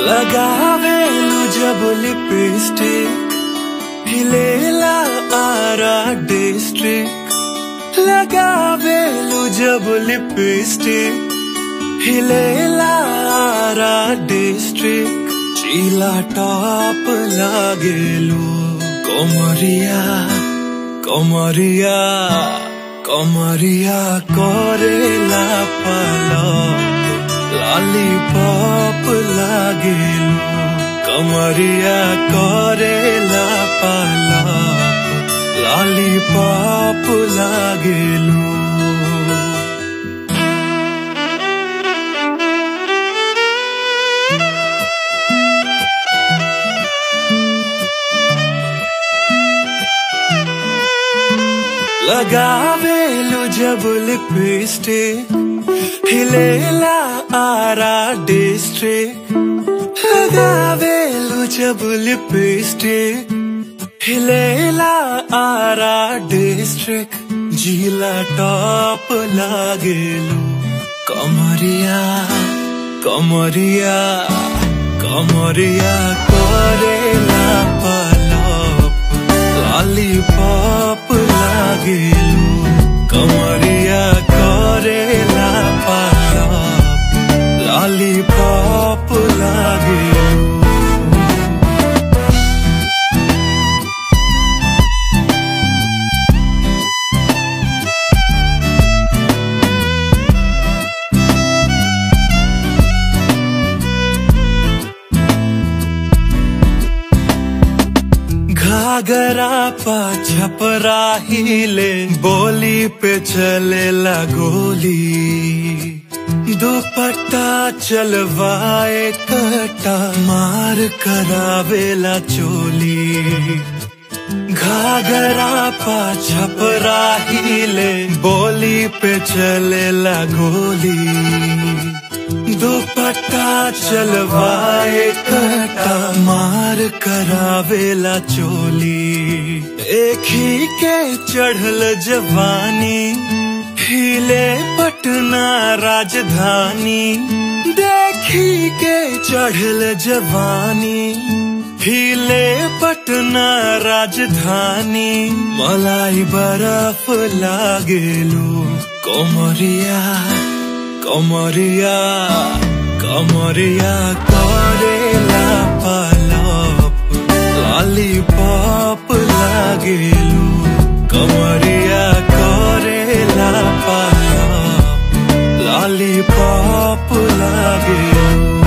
लगावेलु जब लिपस्टिक हिलेला आरा डिस्ट्रिक्ट। लगावेलु जब लिपस्टिक हिलेला आरा डिस्ट्रिक्ट। चीला टॉप लागेलु कमरिया कमरिया कमरिया करेला पलप। लॉलीपॉप लागेलु कमरिया करेला पलप। लॉलीपॉप लागेलु। लगावेलु जब लिपस्टिक हिलेला आरा डिस्ट्रिक्ट। लगावेलु जब लिपस्टिक हिलेला आरा डिस्ट्रिक्ट। जिला टॉप लागेलु कमरिया कमरिया कमरिया करेला पलप। लॉलीपॉप लागेलु कमरिया करेला पलप। लॉलीपॉप लागेलु। घाघरा पा छपरा हिले बोली पे चलेला गोली। दुपट्टा चलवाए कटा मार करावेला चोली। घाघरा पा छपरा हिले बोली पे चलेला गोली। दुपट्टा चलवाए कटा मार करावेला चोली। एक ही के चढ़ल जवानी हिले पटना राजधानी। देखी के चढ़ल जवानी हिले पटना राजधानी। मलाई बर्फ लागेलु कमरिया कमरिया कमरिया करेला पलप। लॉलीपॉप लागेलु कमरिया करेला पलप। लॉलीपॉप लागेलु।